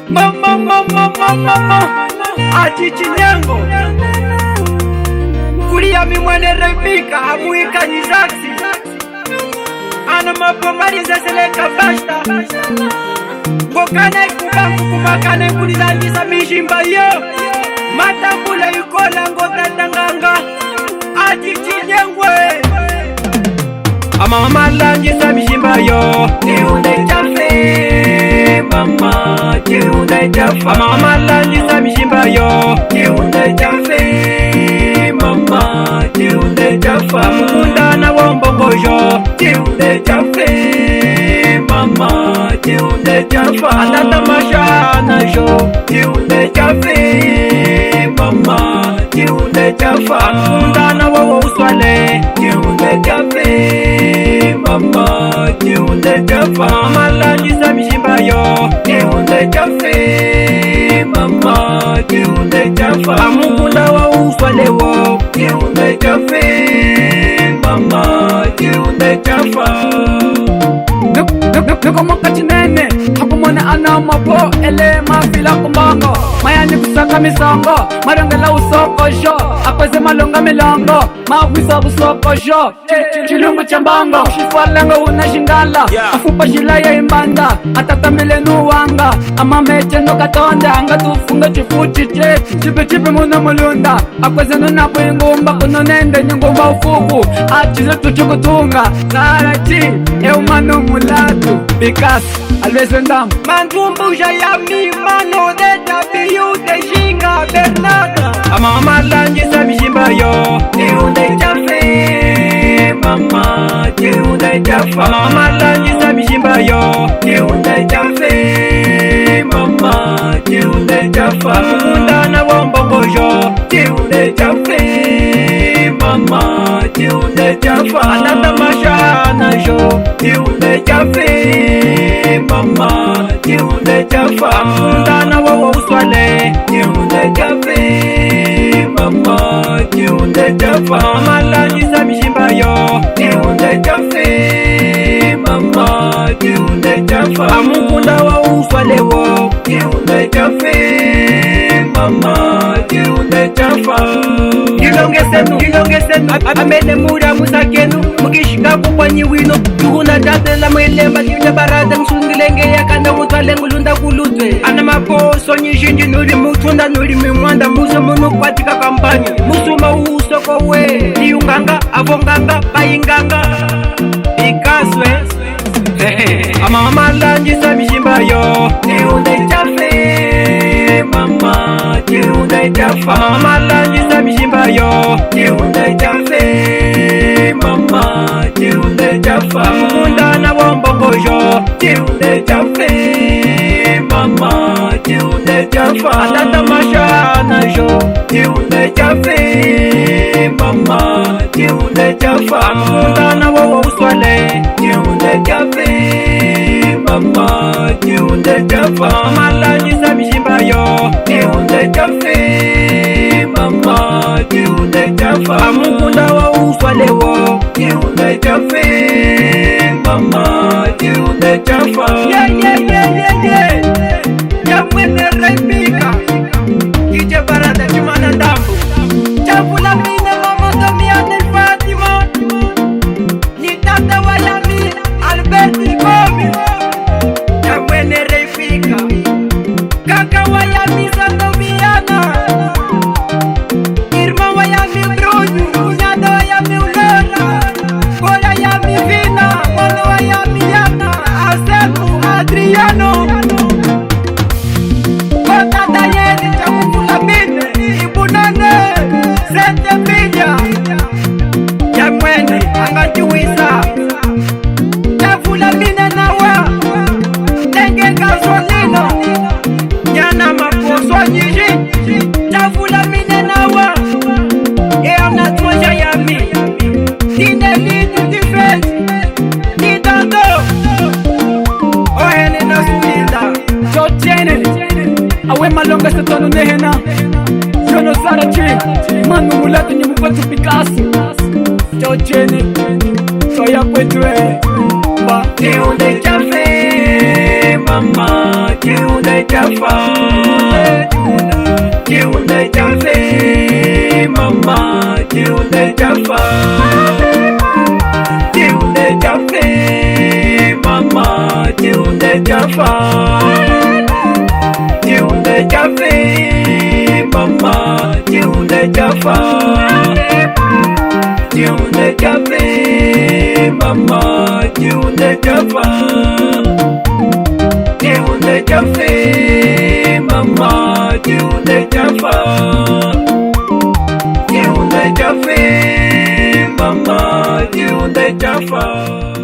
Mama Achichinyango Kulia mimwane repika Amuika nizaksi Ana mapomari zeseleka basta Bokane kubangu kumakane kulizangisa mishimba yo Matambula yukola ngota tanganga Achichinyango Mama langisa mishimba yo Tiunde chafe Mama tiunde chafa Mama langisa mishimba yo Tiunde chafe Mama tiunde chafa Mukunda na wombongojo Tiunde chafe Mama tiunde chafa Atata mashana jo Tiunde chafe Mama tiunde chafa Mukunda na wowo uswale Tiunde chafe Mama tiunde chafa Mama langisa mishimba yo Tiunde chafe Mama tiunde chafa Mukunda wa uswalewo Tiunde chafe Mama tiunde chafa Nuko mokati nene Hakumona ana mapo ele mafila kumbango Mayani kusaka misongo Marangela usoko jo Akweze malunga milongo Mawisa usoko jo Chilungu chambango Shifwalengo unashingala Afupa jila ya imbanda Atatamile nuwanga Ama meche no katonda Anga tufunga chifuchi che Chipe muna mulunda Akweze nuna kuingumba Kunonende nyungumba ufuku Achize tuchukutunga Zarachi Eumano mulatu Bikas Alvesendam Mandumbuja ya mi mano de tabiu de shinga Bernada Mama langisa mishimba yo Tiunde chafe Mama tiunde chafa Mama langisa mishimba yo Tiunde chafe Mama tiunde chafa Mukunda na wombongojo Tiunde chafe Mama tiunde chafa Atata mashana jo Tiunde chafe Mama tiunde chafa Mukunda na wowo uswale Tiunde chafe Mama tiunde chafa Mama langisa mishimba yo Tiunde chafe Mama tiunde chafa Mukunda wa uswalewo Tiunde chafe Mama tiunde chafa Ilongesenu Amene mura musakenu Mukishika kukwanyi wino Tuhuna tatela mwelemba Tivya barada msungilenge ya kanda mutwalengu lunda kulutwe Ana maposo nyishinji nuri mutunda nuri mimwanda Muso munu kwatika kampanya Musuma uso kowe Niunganga, avonganga, bayinganga Ikaswe Mama langisa mishimba yo Tiunde chafe Mama tiunde chafa Mama langisa mishimba yo Tiunde chafe Mama tiunde chafa Mukunda na wombongojo Tiunde chafe Mama tiunde chafa Atata mashana jo Tiunde chafe Mama tiunde chafa Mukunda na wowo uswale Tiunde chafe Mama tiunde chafa Mama langisa mishimba yo Tiunde chafe Mama tiunde chafa Mukunda wa uswalewo Tiunde chafe Mama tiunde chafa Yeah Yamwene repika Kije barada chumana dambu Chafula mine mama domiane Fatima Ni tata wa yami Alberti Gomi Yamwene repika Kaka wa yami Sandomiana Irma wa yami Bruno Unyada wa yami Ulena Kola yami Vina Mono wa yami Yana Asemu Adriano Kota Dayeni Chakukula Bine Ibunane Sente Pilla Yamwene Angajuisa Chafula Bine Nawa Tenge gasolina Nyana maposo nyiji Chafula Bine Nawa Eana Twaja Yami Tine Lidu Defense Nidando Ohene na Suinda Chochene Awe malonga sa tono nehena Yono Sarachi Manu mulatu nyumupatu Picasso Chochene Soya kwetwe Tiunde chafe Mama chiunde chafa, chiunde chafe, mama chiunde chafa, chiunde chafe, mama chiunde chafa, chiunde chafe, mama chiunde chafa, chiunde chafe, mama chiunde chafa, chiunde chafe, mama chiunde chafa, chiunde chafe, mama chiunde chafa.